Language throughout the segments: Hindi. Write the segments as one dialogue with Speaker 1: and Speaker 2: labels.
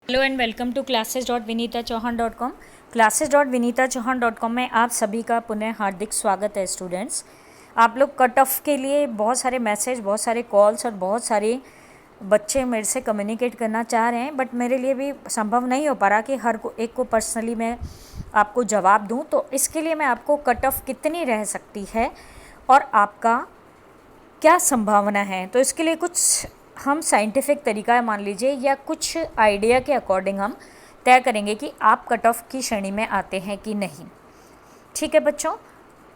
Speaker 1: Hello and welcome to classes.vinitachauhan.com। classes.vinitachauhan.com में आप सभी का पुनः हार्दिक स्वागत है स्टूडेंट्स। आप लोग कट ऑफ के लिए बहुत सारे मैसेज, बहुत सारे कॉल्स और बहुत सारे बच्चे मेरे से कम्युनिकेट करना चाह रहे हैं, बट मेरे लिए भी संभव नहीं हो पा रहा कि हर एक को पर्सनली मैं आपको जवाब दूं। तो इसके लिए मैं आपको कट ऑफ कितनी रह सकती है और आपका क्या संभावना है, तो इसके लिए कुछ हम साइंटिफिक तरीका मान लीजिए या कुछ आइडिया के अकॉर्डिंग हम तय करेंगे कि आप कट ऑफ की श्रेणी में आते हैं कि नहीं। ठीक है बच्चों,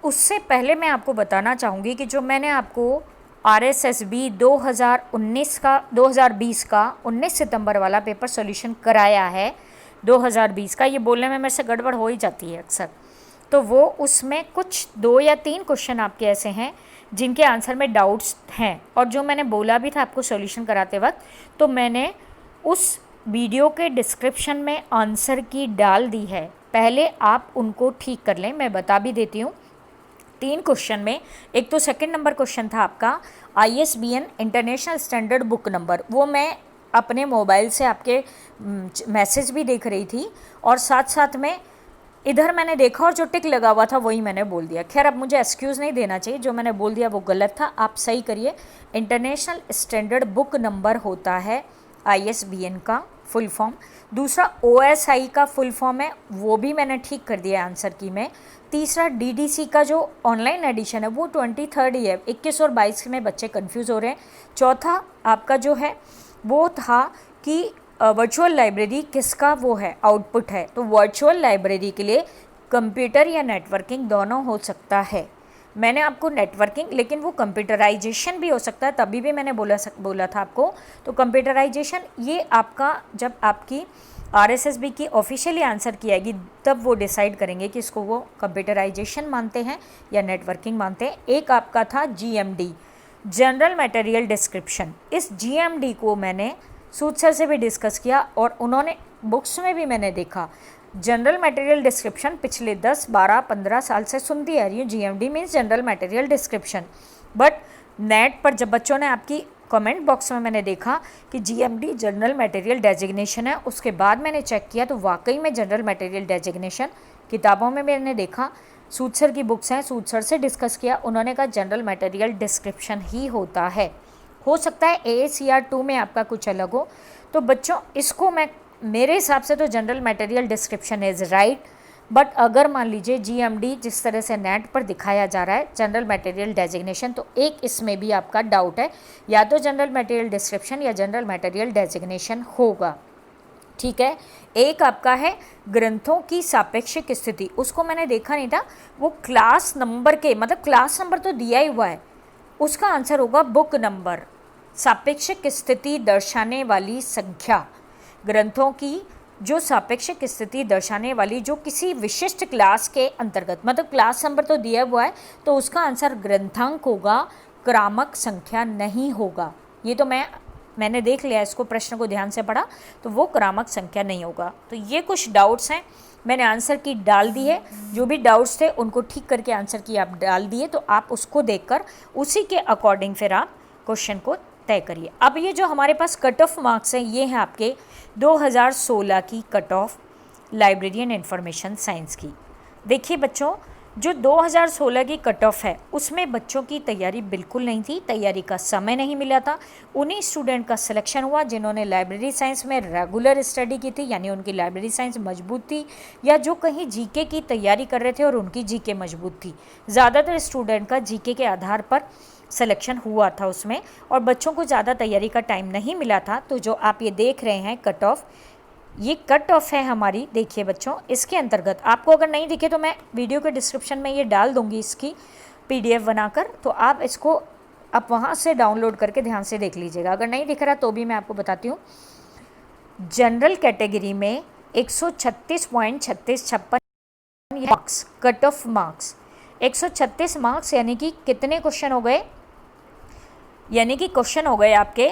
Speaker 1: उससे पहले मैं आपको बताना चाहूँगी कि जो मैंने आपको RSSB 2019 का 2020 का 19 सितंबर वाला पेपर सॉल्यूशन कराया है 2020 का, ये बोलने में मेरे से गड़बड़ हो ही जाती है अक्सर, तो वो उसमें कुछ 2 या 3 क्वेश्चन आपके ऐसे हैं जिनके आंसर में डाउट्स हैं, और जो मैंने बोला भी था आपको सॉल्यूशन कराते वक्त, तो मैंने उस वीडियो के डिस्क्रिप्शन में आंसर की डाल दी है। पहले आप उनको ठीक कर लें, मैं बता भी देती हूँ। 3 क्वेश्चन में एक तो सेकंड नंबर क्वेश्चन था आपका ISBN international standard book number, वो मैं अपने मोबाइल से आपके मैसेज भी देख रही थी और साथ साथ में इधर मैंने देखा और जो टिक लगा हुआ था वही मैंने बोल दिया। खैर, अब मुझे एक्सक्यूज़ नहीं देना चाहिए, जो मैंने बोल दिया वो गलत था, आप सही करिए। इंटरनेशनल स्टैंडर्ड बुक नंबर होता है ISBN का फुल फॉर्म। दूसरा OSI का फुल फॉर्म है, वो भी मैंने ठीक कर दिया आंसर की में। तीसरा DDC का जो ऑनलाइन एडिशन है वो 23 ही है, 21 और 22 में बच्चे कन्फ्यूज़ हो रहे हैं। चौथा आपका जो है वो था कि वर्चुअल लाइब्रेरी किसका वो है आउटपुट है, तो वर्चुअल लाइब्रेरी के लिए कंप्यूटर या नेटवर्किंग दोनों हो सकता है। मैंने आपको नेटवर्किंग, लेकिन वो कंप्यूटराइजेशन भी हो सकता है, तभी भी मैंने बोला था आपको। तो कंप्यूटराइजेशन ये आपका जब आपकी RSSB की ऑफिशियली आंसर की आएगी तब वो डिसाइड करेंगे कि इसको वो कंप्यूटराइजेशन मानते हैं या नेटवर्किंग मानते हैं। एक आपका था GMD, जनरल मटेरियल डिस्क्रिप्शन। इस GMD को मैंने सूद सर से भी डिस्कस किया और उन्होंने बुक्स में भी मैंने देखा। जनरल मटेरियल डिस्क्रिप्शन पिछले 10, 12, 15 साल से सुनती आ रही हूँ, GMD means general material description, but net पर जब बच्चों ने आपकी कमेंट बॉक्स में मैंने देखा कि GMD जनरल मटेरियल डेजिग्नेशन है, उसके बाद मैंने चेक किया तो वाकई में जनरल मटेरियल डेजिग्नेशन किताबों में मैंने देखा। सूद सर की बुक्स हैं, सूद सर से डिस्कस किया, उन्होंने कहा जनरल मटेरियल डिस्क्रिप्शन ही होता है। हो सकता है AACR 2 में आपका कुछ अलग हो। तो बच्चों इसको मेरे हिसाब से तो general material description is right, but अगर मान लीजिए GMD जिस तरह से नेट पर दिखाया जा रहा है जनरल मटेरियल डेजिग्नेशन, तो एक इसमें भी आपका डाउट है, या तो जनरल मटेरियल डिस्क्रिप्शन या जनरल मटेरियल डेजिग्नेशन होगा। ठीक है, एक आपका है ग्रंथों की सापेक्षिक स्थिति, उसको मैंने देखा नहीं था, वो क्लास नंबर के, मतलब क्लास नंबर तो दिया ही हुआ है, उसका आंसर होगा बुक नंबर। सापेक्षिक स्थिति दर्शाने वाली संख्या, ग्रंथों की जो सापेक्षिक स्थिति दर्शाने वाली जो किसी विशिष्ट क्लास के अंतर्गत, मतलब क्लास नंबर तो दिया हुआ है, तो उसका आंसर ग्रंथांक होगा, क्रामक संख्या नहीं होगा। ये तो मैंने देख लिया, इसको प्रश्न को ध्यान से पढ़ा, तो वो क्रामक संख्या नहीं होगा। तो ये कुछ डाउट्स हैं, मैंने आंसर की डाल दी है, जो भी डाउट्स थे उनको ठीक करके आंसर की आप डाल दिए, तो आप उसको देखकर उसी के अकॉर्डिंग फिर आप क्वेश्चन को तय करिए। अब ये जो हमारे पास कट ऑफ मार्क्स हैं, ये हैं आपके 2016 की cut off librarian information science की। देखिए बच्चों, जो 2016 की कट ऑफ है उसमें बच्चों की तैयारी बिल्कुल नहीं थी, तैयारी का समय नहीं मिला था। उन्हीं स्टूडेंट का सिलेक्शन हुआ जिन्होंने लाइब्रेरी साइंस में रेगुलर स्टडी की थी, यानी उनकी लाइब्रेरी साइंस मजबूत थी, या जो कहीं GK की तैयारी कर रहे थे और उनकी GK मजबूत थी। ज़्यादातर स्टूडेंट का GK के आधार पर सिलेक्शन हुआ था उसमें, और बच्चों को ज़्यादा तैयारी का टाइम नहीं मिला था। तो जो आप ये देख रहे हैं कट ऑफ, ये कट ऑफ है हमारी। देखिए बच्चों, इसके अंतर्गत आपको अगर नहीं दिखे तो मैं वीडियो के डिस्क्रिप्शन में ये डाल दूंगी इसकी PDF बनाकर, तो आप इसको आप वहाँ से डाउनलोड करके ध्यान से देख लीजिएगा। अगर नहीं दिख रहा तो भी मैं आपको बताती हूँ। जनरल कैटेगरी में 136.3656 marks, cut off marks 136 marks, यानी कि कितने क्वेश्चन हो गए, यानी कि क्वेश्चन हो गए आपके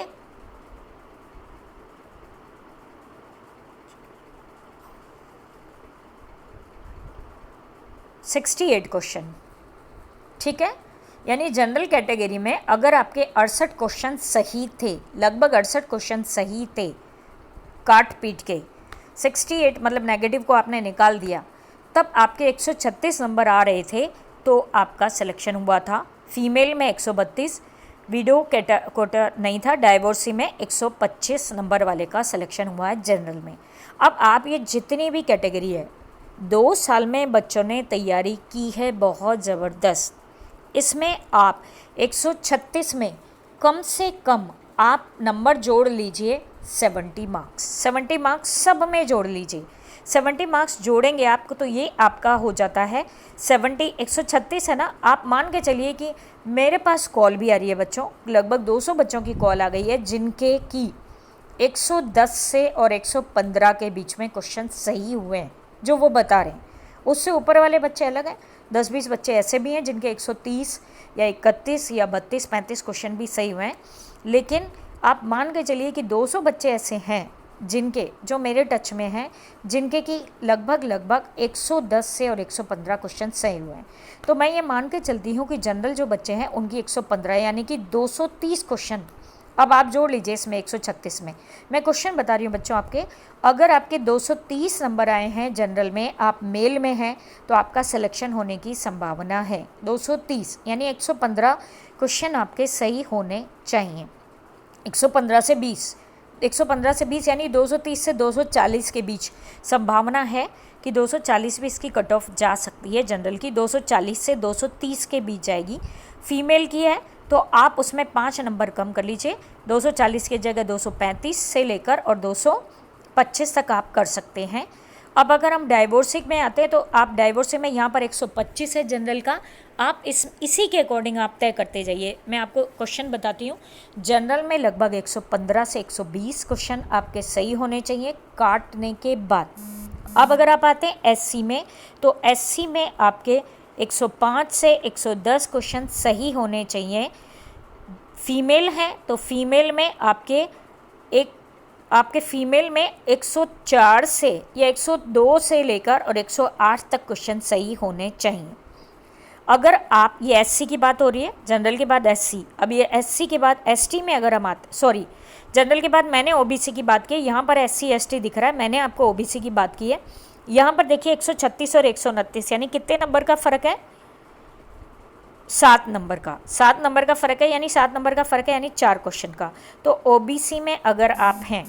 Speaker 1: 68 क्वेश्चन। ठीक है, यानी जनरल कैटेगरी में अगर आपके 68 क्वेश्चन सही थे, लगभग 68 क्वेश्चन सही थे, काट पीट के 68 मतलब नेगेटिव को आपने निकाल दिया, तब आपके 136 नंबर आ रहे थे, तो आपका सिलेक्शन हुआ था। फीमेल में 132, विडो कोटा नहीं था, डाइवोर्सी में 125 नंबर वाले का सिलेक्शन हुआ है जनरल में। अब आप ये जितनी भी कैटेगरी है 2 साल में बच्चों ने तैयारी की है बहुत ज़बरदस्त। इसमें आप 136 में कम से कम आप नंबर जोड़ लीजिए 70 मार्क्स, 70 मार्क्स सब में जोड़ लीजिए। 70 मार्क्स जोड़ेंगे आपको तो ये आपका हो जाता है 70, 136 है ना। आप मान के चलिए कि मेरे पास कॉल भी आ रही है बच्चों, लगभग 200 बच्चों की कॉल आ गई है जिनके की 110 से और 115 के बीच में क्वेश्चन सही हुए हैं जो वो बता रहे हैं। उससे ऊपर वाले बच्चे अलग हैं, 10-20 बच्चे ऐसे भी हैं जिनके 130 या 31 या 32-35 क्वेश्चन भी सही हुए हैं। लेकिन आप मान के चलिए कि 200 बच्चे ऐसे हैं जिनके, जो मेरे टच में हैं, जिनके की लगभग 110 से और 115 क्वेश्चन सही हुए हैं। तो मैं ये मान के चलती हूँ कि जनरल जो बच्चे हैं उनकी 115 यानी कि 230 क्वेश्चन अब आप जोड़ लीजिए इसमें 136 में। मैं क्वेश्चन बता रही हूँ बच्चों आपके, अगर आपके 230 नंबर आए हैं जनरल में, आप मेल में हैं, तो आपका सिलेक्शन होने की संभावना है 230 यानी 115 क्वेश्चन आपके सही होने चाहिए। 115 से 20, 115 से 20 यानी 230 से 240 के बीच संभावना है कि 240 भी इसकी कट ऑफ जा सकती है जनरल की, 240 से 230 के बीच जाएगी। फीमेल की है तो आप उसमें 5 नंबर कम कर लीजिए, 240 की जगह 235 से लेकर और 225 तक आप कर सकते हैं। अब अगर हम डाइवोर्सिक में आते हैं तो आप डाइवोर्सिक में यहाँ पर 125 है जनरल का, आप इसी के अकॉर्डिंग आप तय करते जाइए। मैं आपको क्वेश्चन बताती हूँ। जनरल में लगभग 115 से 120 क्वेश्चन आपके सही होने चाहिए काटने के बाद। अब अगर आप आते हैं एससी में, तो एससी में आपके 105 से 110 क्वेश्चन सही होने चाहिए। फीमेल हैं तो फीमेल में आपके फीमेल में 104 से या 102 से लेकर और 108 तक क्वेश्चन सही होने चाहिए। अगर आप, ये एससी की बात हो रही है, जनरल के बाद एससी, अब ये एससी के बाद एसटी में अगर हम आते, सॉरी जनरल के बाद मैंने ओबीसी की बात की, यहाँ पर एससी एसटी दिख रहा है, मैंने आपको ओबीसी की बात की है। यहाँ पर देखिए 136 और 129 यानी कितने नंबर का फ़र्क है, 7 नंबर का, 7 नंबर का फ़र्क है, यानी 7 नंबर का फ़र्क है यानी 4 क्वेश्चन का। तो ओबीसी में अगर आप हैं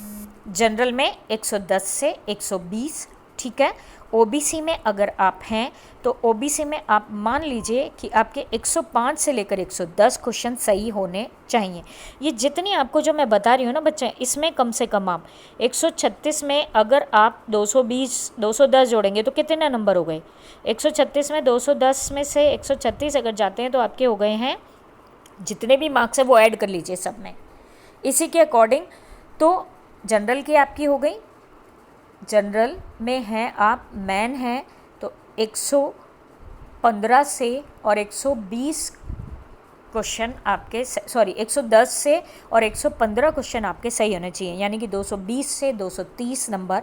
Speaker 1: जनरल में 110 से 120, ठीक है। ओबीसी में अगर आप हैं तो ओबीसी में आप मान लीजिए कि आपके 105 से लेकर 110 क्वेश्चन सही होने चाहिए। ये जितनी आपको जो मैं बता रही हूँ ना बच्चे, इसमें कम से कम आप 136 में अगर आप 210 जोड़ेंगे तो कितने नंबर हो गए, 136 में 210 में से 136 अगर जाते हैं तो आपके हो गए हैं, जितने भी मार्क्स है वो ऐड कर लीजिए सब में, इसी के अकॉर्डिंग। तो जनरल की आपकी हो गई, जनरल में हैं आप, मैन हैं तो 115 से और 120 क्वेश्चन आपके, सॉरी 110 से और 115 क्वेश्चन आपके सही होने चाहिए, यानी कि 220 से 230 नंबर।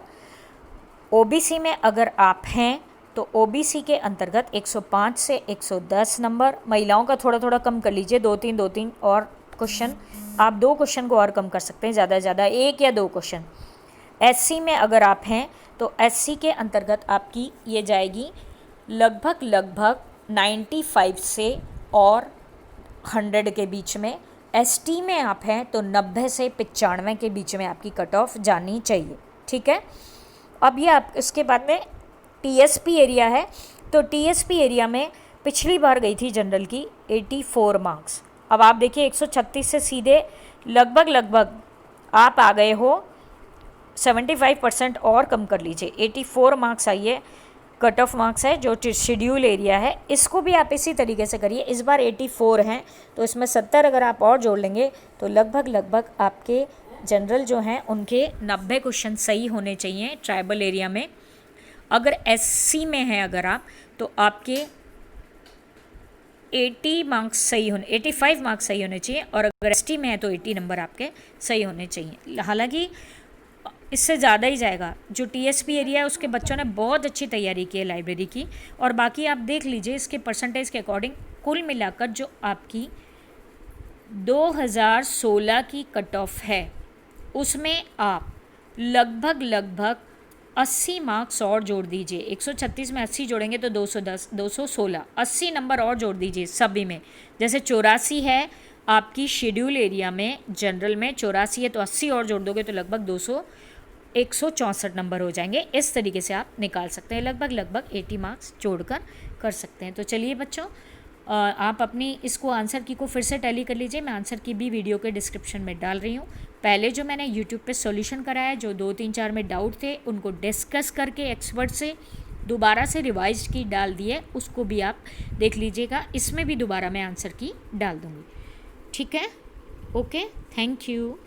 Speaker 1: ओबीसी में अगर आप हैं तो ओबीसी के अंतर्गत 105 से 110 नंबर। महिलाओं का थोड़ा थोड़ा कम कर लीजिए, 2-3 और क्वेश्चन, आप 2 क्वेश्चन को और कम कर सकते हैं, ज़्यादा से ज़्यादा 1 या 2 क्वेश्चन। एससी में अगर आप हैं तो एससी के अंतर्गत आपकी ये जाएगी लगभग 95 से और 100 के बीच में। एसटी में आप हैं तो 90 से 95 के बीच में आपकी कट ऑफ जानी चाहिए, ठीक है। अब ये आप इसके बाद में टीएसपी एरिया है, तो टीएसपी एरिया में पिछली बार गई थी जनरल की 84 मार्क्स। अब आप देखिए 136 से सीधे लगभग आप आ गए हो 75% और कम कर लीजिए, 84 मार्क्स आइए, कट ऑफ मार्क्स है जो शेड्यूल एरिया है। इसको भी आप इसी तरीके से करिए, इस बार 84 हैं तो इसमें 70 अगर आप और जोड़ लेंगे तो लगभग आपके जनरल जो हैं उनके 90 क्वेश्चन सही होने चाहिए ट्राइबल एरिया में। अगर एससी में हैं अगर आप तो आपके 80 मार्क्स सही होने, 85 मार्क्स सही होने चाहिए, और अगर एसटी में है तो 80 नंबर आपके सही होने चाहिए। हालांकि इससे ज़्यादा ही जाएगा। जो टीएसपी एरिया है उसके बच्चों ने बहुत अच्छी तैयारी की है लाइब्रेरी की, और बाकी आप देख लीजिए इसके परसेंटेज के अकॉर्डिंग कुल मिलाकर जो आपकी 2016 की कट ऑफ है उसमें आप लगभग 80 मार्क्स और जोड़ दीजिए। 136 में 80 जोड़ेंगे तो 210, 216, 80 नंबर और जोड़ दीजिए सभी में। जैसे 84 है आपकी शेड्यूल एरिया में, जनरल में 84 है तो 80 और जोड़ दोगे तो लगभग 164 नंबर हो जाएंगे। इस तरीके से आप निकाल सकते हैं, लगभग 80 मार्क्स जोड़कर कर सकते हैं। तो चलिए बच्चों, आप अपनी इसको आंसर की को फिर से टैली कर लीजिए। मैं आंसर की भी वीडियो के डिस्क्रिप्शन में डाल रही हूँ। पहले जो मैंने यूट्यूब पे सॉल्यूशन कराया, जो 2, 3, 4 में डाउट थे उनको डिस्कस करके एक्सपर्ट से दोबारा से रिवाइज की डाल दिए, उसको भी आप देख लीजिएगा। इसमें भी दोबारा मैं आंसर की डाल दूँगी। ठीक है, ओके, थैंक यू।